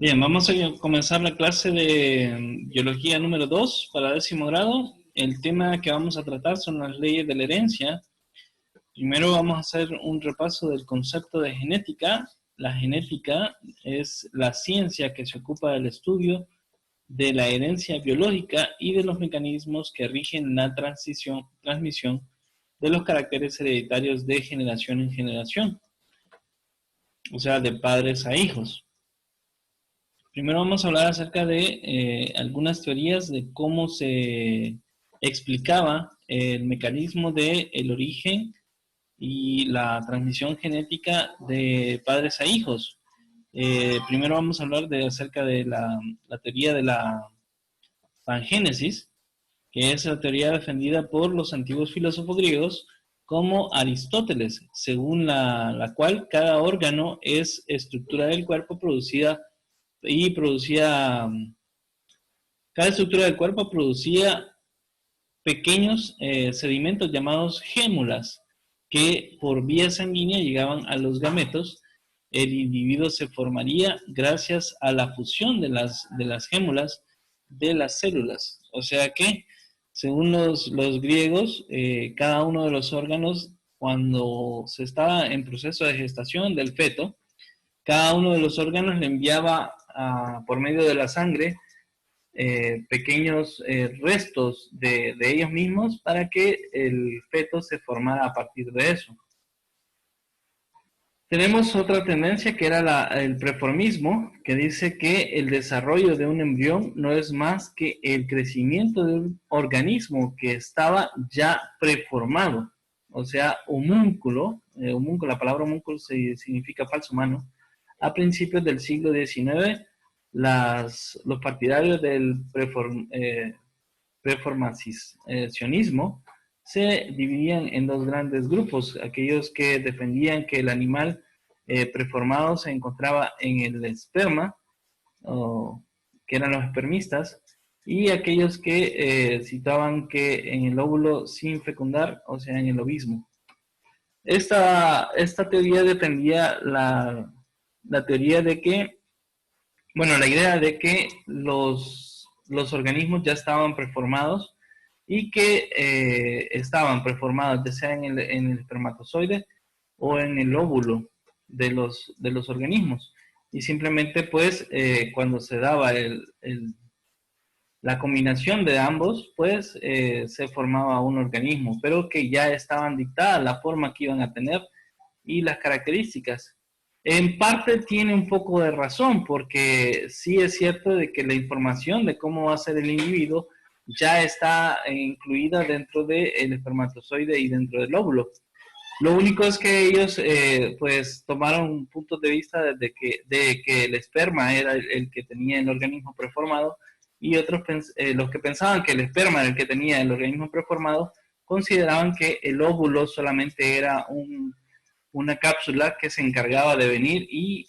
Bien, vamos a comenzar la clase de biología número 2 para 10º grado. El tema que vamos a tratar son las leyes de la herencia. Primero vamos a hacer un repaso del concepto de genética. La genética es la ciencia que se ocupa del estudio de la herencia biológica y de los mecanismos que rigen la transmisión de los caracteres hereditarios de generación en generación, o sea, de padres a hijos. Primero vamos a hablar acerca de algunas teorías de cómo se explicaba el mecanismo del origen y la transmisión genética de padres a hijos. Primero vamos a hablar acerca de la teoría de la pangénesis, que es la teoría defendida por los antiguos filósofos griegos como Aristóteles, según la cual cada órgano es estructura del cuerpo cada estructura del cuerpo producía pequeños sedimentos llamados gémulas, que por vía sanguínea llegaban a los gametos. El individuo se formaría gracias a la fusión de las gémulas de las células. O sea que, según los griegos, cada uno de los órganos, cuando se estaba en proceso de gestación del feto, cada uno de los órganos le enviaba por medio de la sangre pequeños restos de ellos mismos para que el feto se formara a partir de eso. Tenemos otra tendencia que era el preformismo, que dice que el desarrollo de un embrión no es más que el crecimiento de un organismo que estaba ya preformado, o sea, homúnculo, la palabra homúnculo significa falso humano. A principios del siglo XIX, los partidarios del preformacionismo se dividían en dos grandes grupos: aquellos que defendían que el animal preformado se encontraba en el esperma, que eran los espermistas, y aquellos que citaban que en el óvulo sin fecundar, o sea, en el ovismo. Esta teoría defendía la teoría de que, la idea de que los organismos ya estaban preformados y que estaban preformados ya sea en el espermatozoide o en el óvulo de los organismos. Y simplemente, pues, cuando se daba la combinación de ambos, pues, se formaba un organismo, pero que ya estaban dictadas la forma que iban a tener y las características. En parte tiene un poco de razón, porque sí es cierto de que la información de cómo va a ser el individuo ya está incluida dentro del espermatozoide y dentro del óvulo. Lo único es que ellos pues tomaron puntos de vista de que el esperma era el que tenía el organismo preformado, y otros, los que pensaban que el esperma era el que tenía el organismo preformado, consideraban que el óvulo solamente era una cápsula que se encargaba de venir y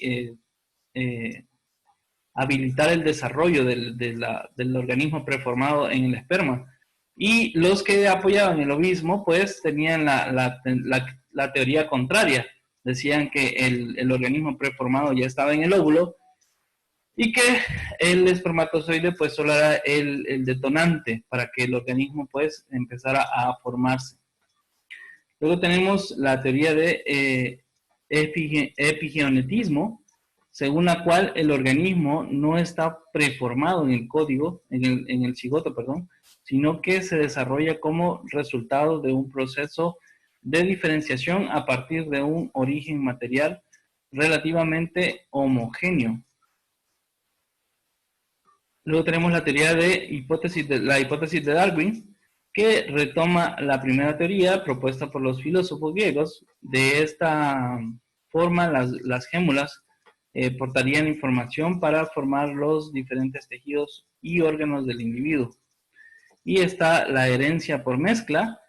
habilitar el desarrollo del organismo preformado en el esperma. Y los que apoyaban el ovismo, pues, tenían la teoría contraria. Decían que el organismo preformado ya estaba en el óvulo y que el espermatozoide, pues, solo era el detonante para que el organismo, pues, empezara a formarse. Luego tenemos la teoría de epigenetismo, según la cual el organismo no está preformado en el código, en el cigoto, perdón, sino que se desarrolla como resultado de un proceso de diferenciación a partir de un origen material relativamente homogéneo. Luego tenemos la teoría de la hipótesis de Darwin, que retoma la primera teoría propuesta por los filósofos griegos. De esta forma, las gémulas portarían información para formar los diferentes tejidos y órganos del individuo. Y está la herencia por mezcla,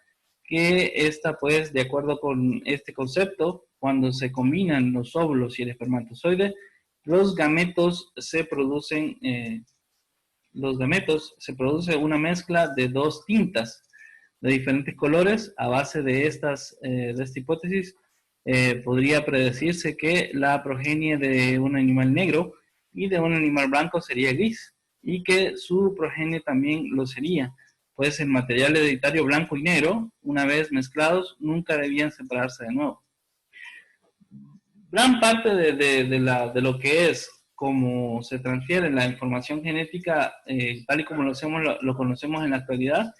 que está, pues, de acuerdo con este concepto, cuando se combinan los óvulos y el espermatozoide, los gametos se produce una mezcla de dos tintas de diferentes colores. A base de esta hipótesis, podría predecirse que la progenie de un animal negro y de un animal blanco sería gris, y que su progenie también lo sería, pues el material hereditario blanco y negro, una vez mezclados, nunca debían separarse de nuevo. Gran parte de lo que es cómo se transfiere la información genética, tal y como lo conocemos en la actualidad,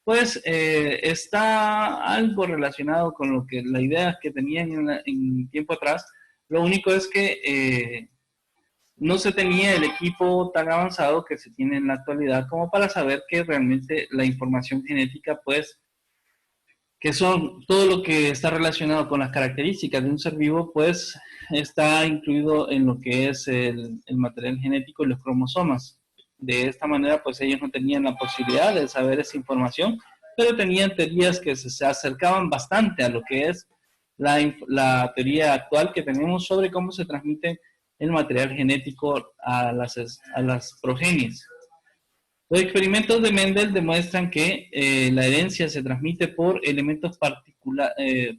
pues está algo relacionado con lo que la idea que tenían en tiempo atrás. Lo único es que no se tenía el equipo tan avanzado que se tiene en la actualidad como para saber que realmente la información genética, pues, que son todo lo que está relacionado con las características de un ser vivo, pues está incluido en lo que es el material genético y los cromosomas. De esta manera, pues ellos no tenían la posibilidad de saber esa información, pero tenían teorías que se acercaban bastante a lo que es la teoría actual que tenemos sobre cómo se transmite el material genético a las progenies. Los experimentos de Mendel demuestran que la herencia se transmite por elementos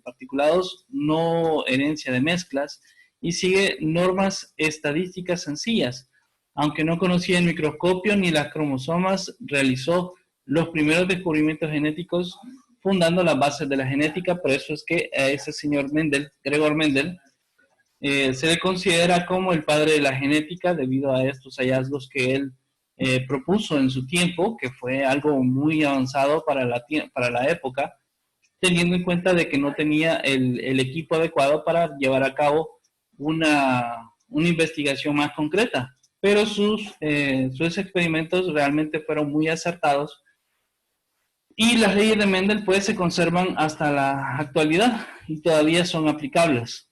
particulados, no herencia de mezclas, y sigue normas estadísticas sencillas. Aunque no conocía el microscopio ni las cromosomas, realizó los primeros descubrimientos genéticos fundando las bases de la genética. Por eso es que a ese señor Mendel, Gregor Mendel, se le considera como el padre de la genética debido a estos hallazgos que él propuso en su tiempo, que fue algo muy avanzado para la época, teniendo en cuenta de que no tenía el equipo adecuado para llevar a cabo una investigación más concreta. Pero sus experimentos realmente fueron muy acertados y las leyes de Mendel pues se conservan hasta la actualidad y todavía son aplicables.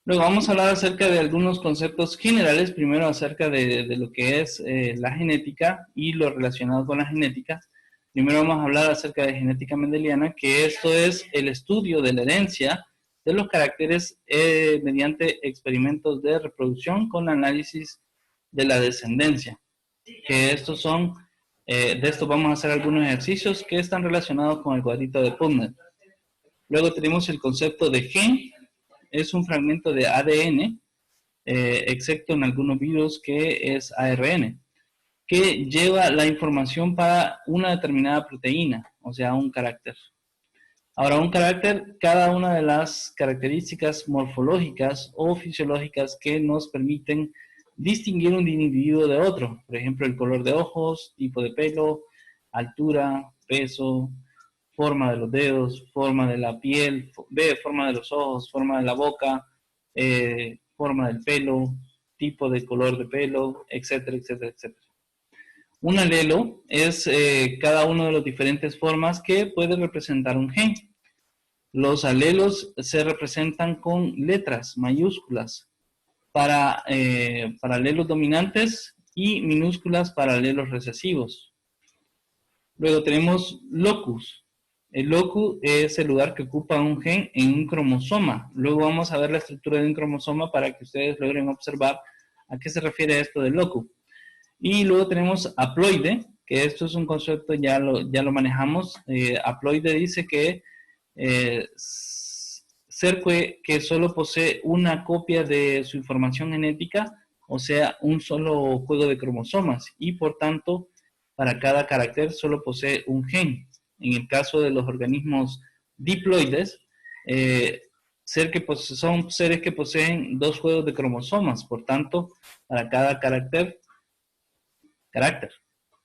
Luego vamos a hablar acerca de algunos conceptos generales, primero acerca de lo que es la genética y lo relacionado con la genética. Primero vamos a hablar acerca de genética mendeliana, que esto es el estudio de la herencia de los caracteres mediante experimentos de reproducción con análisis de la descendencia. Que estos son, de esto vamos a hacer algunos ejercicios que están relacionados con el cuadrito de PubMed. Luego tenemos el concepto de gen. Es un fragmento de ADN, excepto en algunos virus que es ARN, que lleva la información para una determinada proteína, o sea, un carácter. Ahora, un carácter, cada una de las características morfológicas o fisiológicas que nos permiten distinguir un individuo de otro. Por ejemplo, el color de ojos, tipo de pelo, altura, peso, forma de los dedos, forma de la piel, forma de los ojos, forma de la boca, forma del pelo, tipo de color de pelo, etcétera, etcétera, etcétera. Un alelo es cada una de las diferentes formas que puede representar un gen. Los alelos se representan con letras mayúsculas para alelos dominantes y minúsculas para alelos recesivos. Luego tenemos locus. El locus es el lugar que ocupa un gen en un cromosoma. Luego vamos a ver la estructura de un cromosoma para que ustedes logren observar a qué se refiere esto del locus. Y luego tenemos haploide, que esto es un concepto, ya lo manejamos. Haploide dice que ser que solo posee una copia de su información genética, o sea, un solo juego de cromosomas, y por tanto, para cada carácter solo posee un gen. En el caso de los organismos diploides, son seres que poseen dos juegos de cromosomas, por tanto, para cada carácter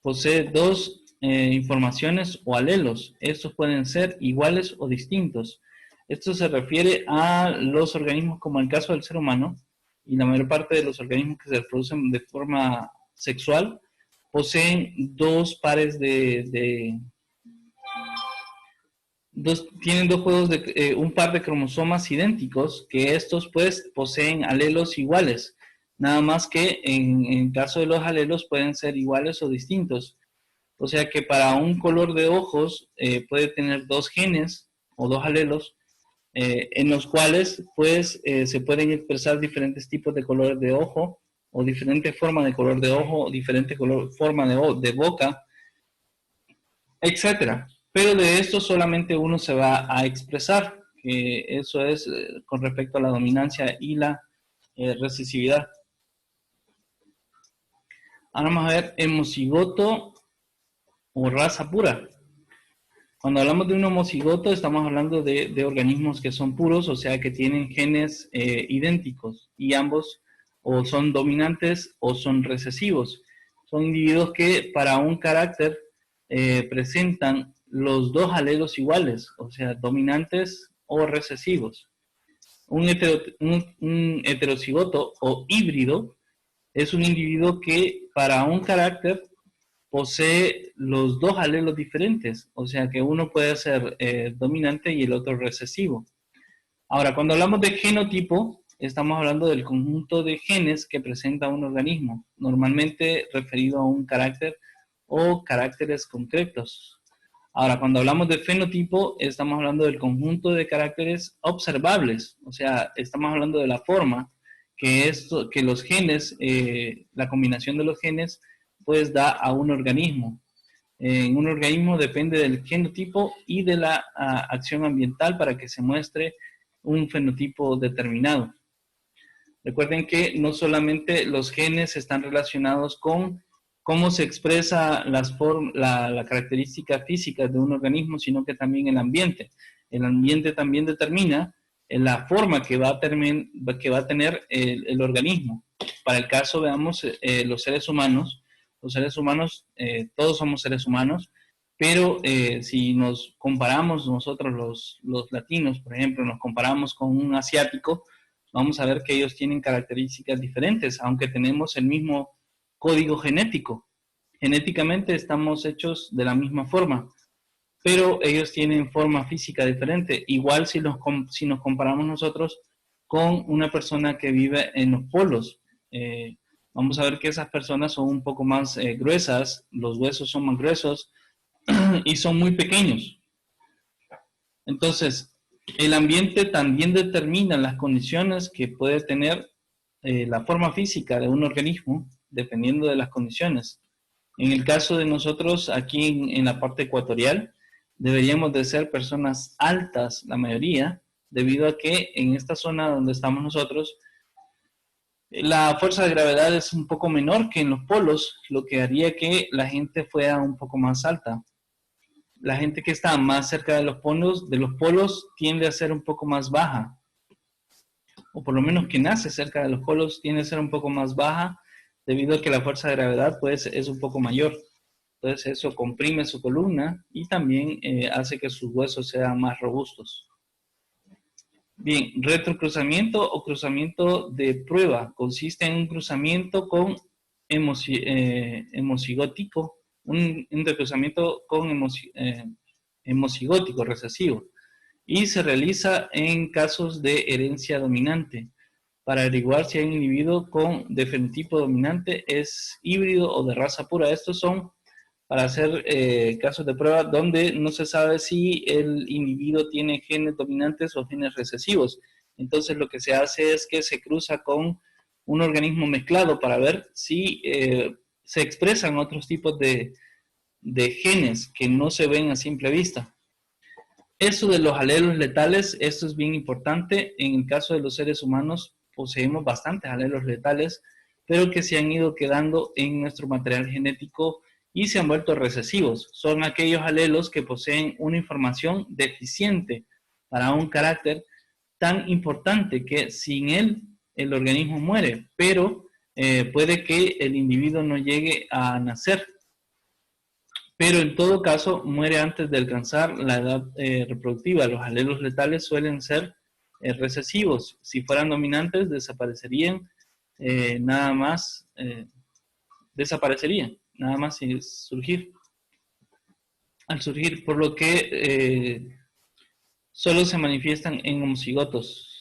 posee dos informaciones o alelos. Estos pueden ser iguales o distintos. Esto se refiere a los organismos como el caso del ser humano, y la mayor parte de los organismos que se reproducen de forma sexual poseen dos pares tienen dos juegos un par de cromosomas idénticos, que estos pues poseen alelos iguales. Nada más que en el caso de los alelos pueden ser iguales o distintos. O sea que para un color de ojos puede tener dos genes o dos alelos en los cuales pues se pueden expresar diferentes tipos de colores de ojo o diferentes formas de color de ojo, diferente forma de boca, etcétera. Pero de esto solamente uno se va a expresar, que eso es con respecto a la dominancia y la recesividad. Ahora vamos a ver hemocigoto o raza pura. Cuando hablamos de un homocigoto, estamos hablando de organismos que son puros, o sea, que tienen genes idénticos y ambos o son dominantes o son recesivos. Son individuos que para un carácter presentan los dos alelos iguales, o sea, dominantes o recesivos. Un heterocigoto o híbrido es un individuo que para un carácter posee los dos alelos diferentes, o sea que uno puede ser dominante y el otro recesivo. Ahora, cuando hablamos de genotipo, estamos hablando del conjunto de genes que presenta un organismo, normalmente referido a un carácter o caracteres concretos. Ahora, cuando hablamos de fenotipo, estamos hablando del conjunto de caracteres observables, o sea, estamos hablando de la forma que los genes, la combinación de los genes, pues da a un organismo. En un organismo depende del genotipo y de la acción ambiental para que se muestre un fenotipo determinado. Recuerden que no solamente los genes están relacionados con cómo se expresa la característica física de un organismo, sino que también el ambiente. El ambiente también determina la forma que va a tener el organismo. Para el caso, veamos, los seres humanos, todos somos seres humanos, pero si nos comparamos nosotros los latinos, por ejemplo, nos comparamos con un asiático, vamos a ver que ellos tienen características diferentes, aunque tenemos el mismo código genético. Genéticamente estamos hechos de la misma forma, pero ellos tienen forma física diferente. Igual si nos comparamos nosotros con una persona que vive en los polos, vamos a ver que esas personas son un poco más gruesas, los huesos son más gruesos y son muy pequeños. Entonces, el ambiente también determina las condiciones que puede tener la forma física de un organismo, dependiendo de las condiciones. En el caso de nosotros, aquí en la parte ecuatorial, deberíamos de ser personas altas, la mayoría, debido a que en esta zona donde estamos nosotros, la fuerza de gravedad es un poco menor que en los polos, lo que haría que la gente fuera un poco más alta. La gente que está más cerca de los polos tiende a ser un poco más baja, o por lo menos que nace cerca de los polos tiende a ser un poco más baja, debido a que la fuerza de gravedad pues es un poco mayor. Entonces eso comprime su columna y también hace que sus huesos sean más robustos. Bien, retrocruzamiento o cruzamiento de prueba consiste en un cruzamiento con hemocigótico, un intercruzamiento con hemocigótico recesivo, y se realiza en casos de herencia dominante para averiguar si hay un individuo de fenotipo dominante, es híbrido o de raza pura. Estos son para hacer casos de prueba donde no se sabe si el individuo tiene genes dominantes o genes recesivos. Entonces lo que se hace es que se cruza con un organismo mezclado para ver si se expresan otros tipos de genes que no se ven a simple vista. Eso de los alelos letales, esto es bien importante. En el caso de los seres humanos poseemos bastantes alelos letales, pero que se han ido quedando en nuestro material genético y se han vuelto recesivos. Son aquellos alelos que poseen una información deficiente para un carácter tan importante que sin él el organismo muere, pero puede que el individuo no llegue a nacer. Pero en todo caso muere antes de alcanzar la edad reproductiva. Los alelos letales suelen ser recesivos. Si fueran dominantes, desaparecerían nada más sin surgir. Al surgir, por lo que solo se manifiestan en homocigotos.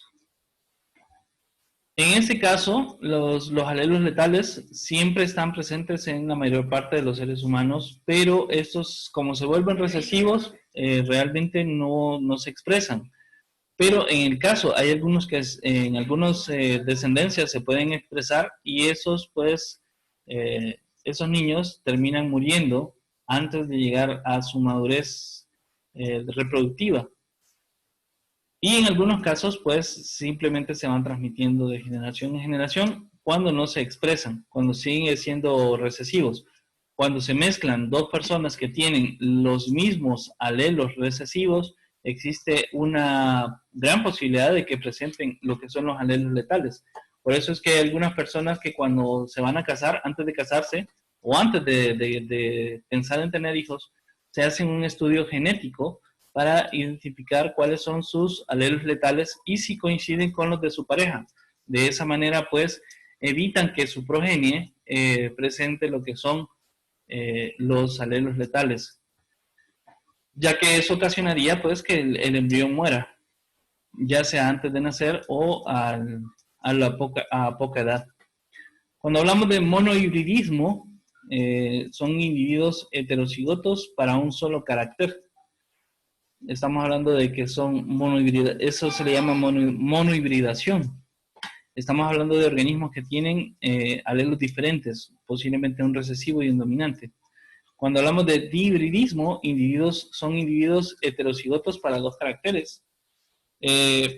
En ese caso, los alelos letales siempre están presentes en la mayor parte de los seres humanos, pero estos, como se vuelven recesivos, realmente no se expresan. Pero en el caso, hay algunos que en algunas descendencias se pueden expresar y esos niños terminan muriendo antes de llegar a su madurez reproductiva. Y en algunos casos, pues, simplemente se van transmitiendo de generación en generación, cuando no se expresan, cuando siguen siendo recesivos. Cuando se mezclan dos personas que tienen los mismos alelos recesivos, existe una gran posibilidad de que presenten lo que son los alelos letales. Por eso es que hay algunas personas que cuando se van a casar, antes de casarse o antes de pensar en tener hijos, se hacen un estudio genético para identificar cuáles son sus alelos letales y si coinciden con los de su pareja. De esa manera, pues, evitan que su progenie presente lo que son los alelos letales, ya que eso ocasionaría pues que el embrión muera, ya sea antes de nacer o a poca edad. Cuando hablamos de monohibridismo, son individuos heterocigotos para un solo carácter. Estamos hablando de que son monohibridados, eso se le llama monohibridación. Estamos hablando de organismos que tienen alelos diferentes, posiblemente un recesivo y un dominante. Cuando hablamos de dihibridismo, son individuos heterocigotos para dos caracteres.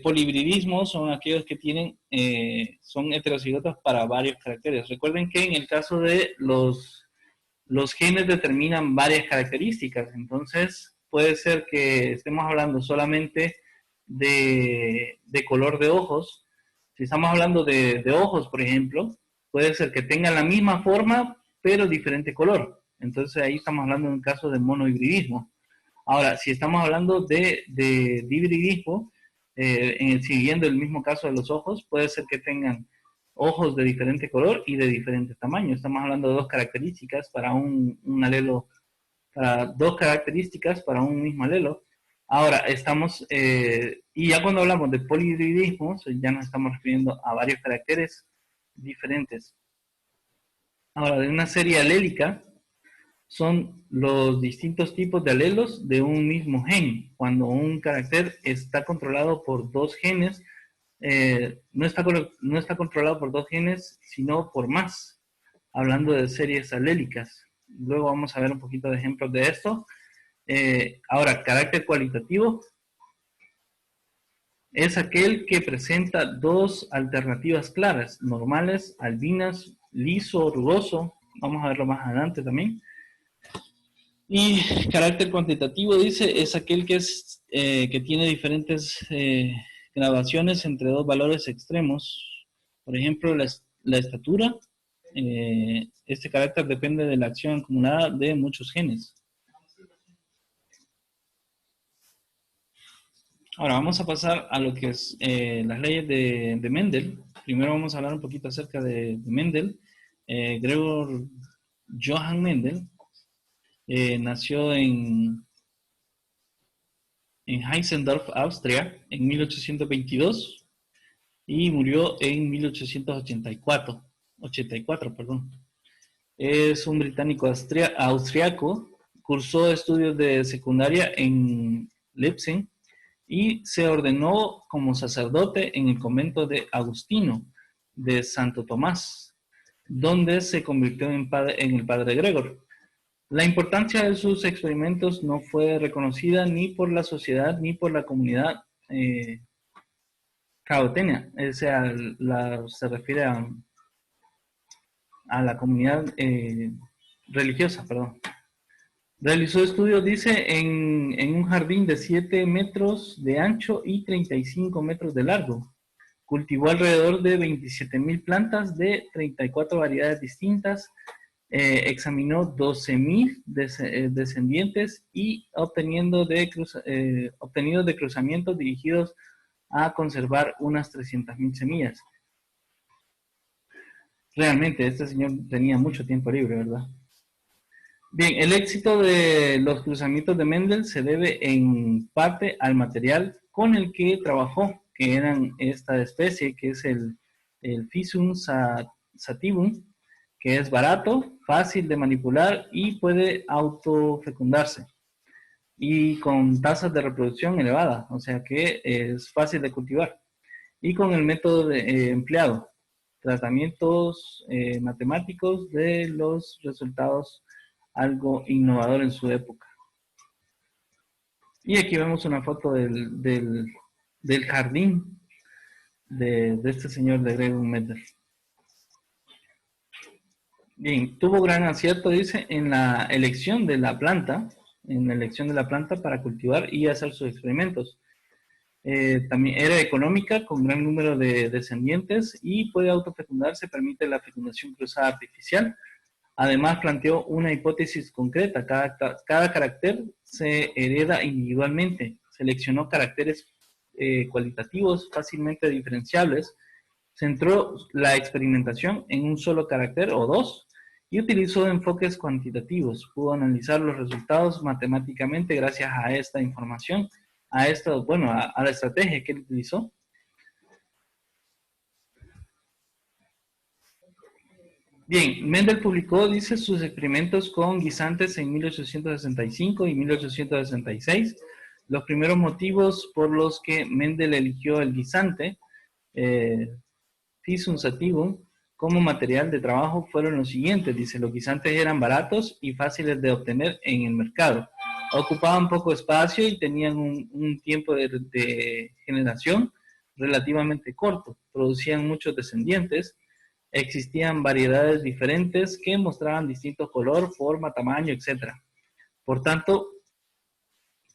Polihibridismo son aquellos que son heterocigotos para varios caracteres. Recuerden que en el caso de los genes determinan varias características, entonces puede ser que estemos hablando solamente de color de ojos. Si estamos hablando de ojos, por ejemplo, puede ser que tengan la misma forma, pero diferente color. Entonces ahí estamos hablando de un caso de monohibridismo. Ahora, si estamos hablando de dihibridismo, siguiendo el mismo caso de los ojos, puede ser que tengan ojos de diferente color y de diferente tamaño. Estamos hablando de dos características para un alelo, para dos características para un mismo alelo. Ahora, y ya cuando hablamos de polihibridismo, ya nos estamos refiriendo a varios caracteres diferentes. Ahora, de una serie alélica, son los distintos tipos de alelos de un mismo gen. Cuando un carácter está controlado por dos genes, no está controlado por dos genes, sino por más, hablando de series alélicas. Luego vamos a ver un poquito de ejemplos de esto. Ahora, carácter cualitativo es aquel que presenta dos alternativas claras, normales, albinas, liso, rugoso. Vamos a verlo más adelante también. Y carácter cuantitativo, dice, es aquel que tiene diferentes graduaciones entre dos valores extremos. Por ejemplo, la estatura. Este carácter depende de la acción acumulada de muchos genes. Ahora vamos a pasar a lo que es las leyes de Mendel. Primero vamos a hablar un poquito acerca de Mendel. Gregor Johann Mendel nació en Heissendorf, Austria, en 1822 y murió en 1884. Es un británico austriaco, cursó estudios de secundaria en Leipzig y se ordenó como sacerdote en el convento de Agustino de Santo Tomás, donde se convirtió en el padre Gregor. La importancia de sus experimentos no fue reconocida ni por la sociedad ni por la comunidad caoteña, o sea, se refiere a la comunidad religiosa, perdón. Realizó estudios, dice, en un jardín de 7 metros de ancho y 35 metros de largo. Cultivó alrededor de 27,000 plantas de 34 variedades distintas. Examinó 12,000 descendientes y obtenidos de cruzamientos dirigidos a conservar unas 300,000 semillas. Realmente, este señor tenía mucho tiempo libre, ¿verdad? Bien, el éxito de los cruzamientos de Mendel se debe en parte al material con el que trabajó, que eran esta especie, que es el Physacium sativum, que es barato, fácil de manipular y puede autofecundarse. Y con tasas de reproducción elevadas, o sea que es fácil de cultivar. Y con el método empleado, tratamientos matemáticos de los resultados, algo innovador en su época. Y aquí vemos una foto del jardín de este señor de Gregor Mendel. Bien, tuvo gran acierto, dice, en la elección de la planta, para cultivar y hacer sus experimentos. También era económica, con gran número de descendientes y puede autofecundarse, permite la fecundación cruzada artificial. Además, planteó una hipótesis concreta. Cada carácter se hereda individualmente. Seleccionó caracteres cualitativos fácilmente diferenciables. Centró la experimentación en un solo carácter o dos y utilizó enfoques cuantitativos. Pudo analizar los resultados matemáticamente gracias a esta información, a la estrategia que él utilizó. Bien, Mendel publicó, dice, sus experimentos con guisantes en 1865 y 1866. Los primeros motivos por los que Mendel eligió el guisante, Physarum sativum, como material de trabajo fueron los siguientes. Dice, los guisantes eran baratos y fáciles de obtener en el mercado. Ocupaban poco espacio y tenían un tiempo de generación relativamente corto. Producían muchos descendientes. Existían variedades diferentes que mostraban distintos color, forma, tamaño, etc. Por tanto,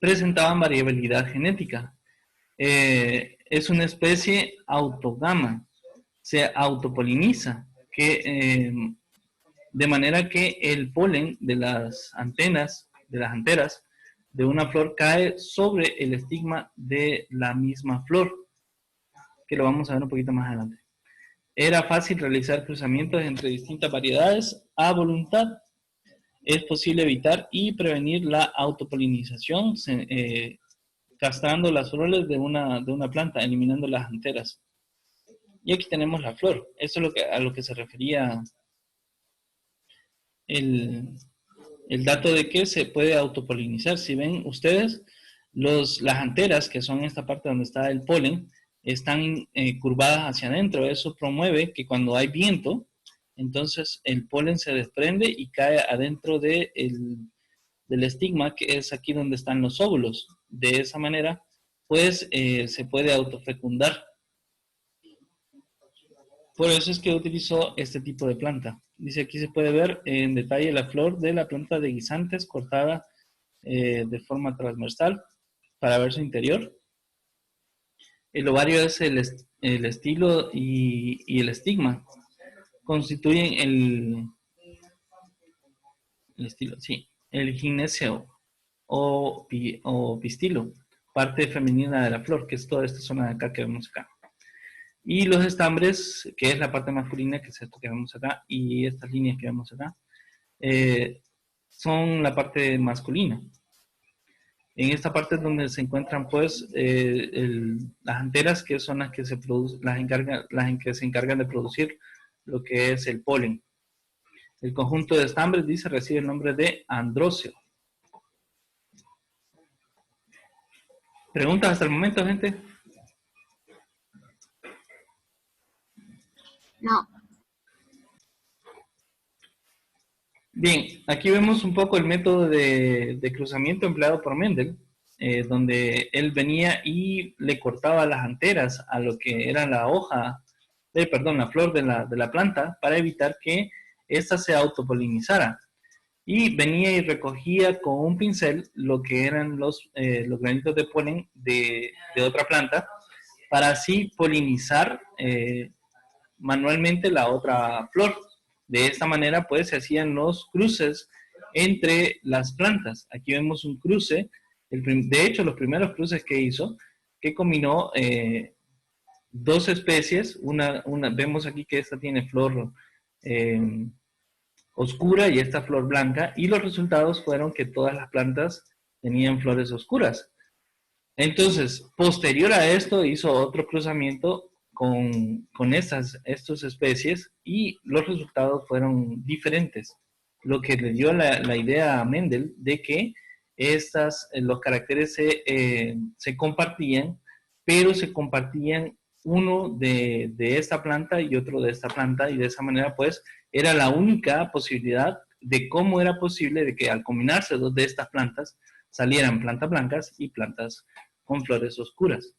presentaban variabilidad genética. Es una especie autógama, se autopoliniza, de manera que el polen de las anteras de una flor cae sobre el estigma de la misma flor, que lo vamos a ver un poquito más adelante. Era fácil realizar cruzamientos entre distintas variedades a voluntad. Es posible evitar y prevenir la autopolinización castrando las flores de una planta, eliminando las anteras. Y aquí tenemos la flor. Eso es a lo que se refería el dato de que se puede autopolinizar. Si ven ustedes, las anteras, que son esta parte donde está el polen, están curvadas hacia adentro. Eso promueve que cuando hay viento, entonces el polen se desprende y cae adentro del estigma, que es aquí donde están los óvulos. De esa manera, pues se puede autofecundar. Por eso es que utilizó este tipo de planta. Dice, aquí se puede ver en detalle la flor de la planta de guisantes cortada de forma transversal para ver su interior. El ovario es el estilo y el estigma. Constituyen el gineceo o pistilo, parte femenina de la flor, que es toda esta zona de acá que vemos acá. Y los estambres, que es la parte masculina, que es esto que vemos acá, y estas líneas que vemos acá, son la parte masculina. En esta parte es donde se encuentran, pues, las anteras, que son las que se encargan de producir lo que es el polen. El conjunto de estambres, dice, recibe el nombre de androceo. ¿Preguntas hasta el momento, gente? No. Bien, aquí vemos un poco el método de cruzamiento empleado por Mendel, donde él venía y le cortaba las anteras a lo que era la la flor de la planta, para evitar que ésta se autopolinizara. Y venía y recogía con un pincel lo que eran los granitos de polen de otra planta, para así polinizar manualmente la otra flor. De esta manera, pues, se hacían los cruces entre las plantas. Aquí vemos un cruce, de hecho, los primeros cruces que hizo, que combinó dos especies. Vemos aquí que esta tiene flor oscura y esta flor blanca, y los resultados fueron que todas las plantas tenían flores oscuras. Entonces, posterior a esto, hizo otro cruzamiento con estas especies y los resultados fueron diferentes. Lo que le dio la idea a Mendel de que los caracteres se compartían, pero se compartían uno de esta planta y otro de esta planta, y de esa manera, pues, era la única posibilidad de cómo era posible de que al combinarse dos de estas plantas salieran plantas blancas y plantas con flores oscuras.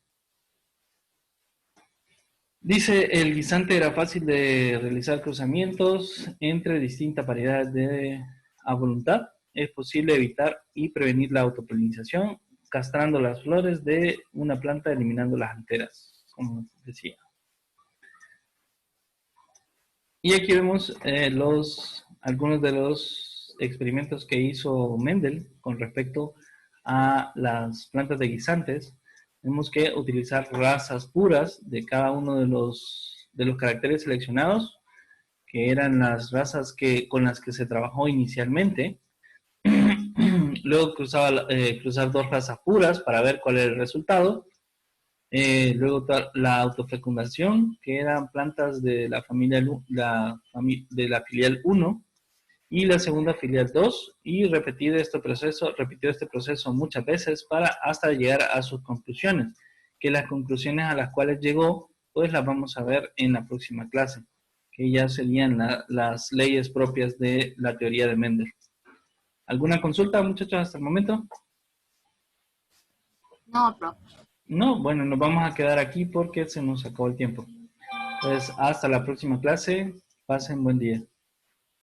Dice, el guisante era fácil de realizar cruzamientos entre distintas variedades a voluntad. Es posible evitar y prevenir la autopolinización castrando las flores de una planta, eliminando las anteras, como decía. Y aquí vemos algunos de los experimentos que hizo Mendel con respecto a las plantas de guisantes. Vemos que utilizar razas puras de cada uno de los caracteres seleccionados, que eran las razas con las que se trabajó inicialmente. Luego cruzar dos razas puras para ver cuál era el resultado. Luego la autofecundación, que eran plantas de la familia de la filial 1 y la segunda filial 2, y repitió este proceso muchas veces hasta llegar a sus conclusiones, que las conclusiones a las cuales llegó, pues las vamos a ver en la próxima clase, que ya serían las leyes propias de la teoría de Mendel. ¿Alguna consulta, muchachos, hasta el momento? No, profe. No, bueno, nos vamos a quedar aquí porque se nos acabó el tiempo. Entonces, hasta la próxima clase. Pasen buen día.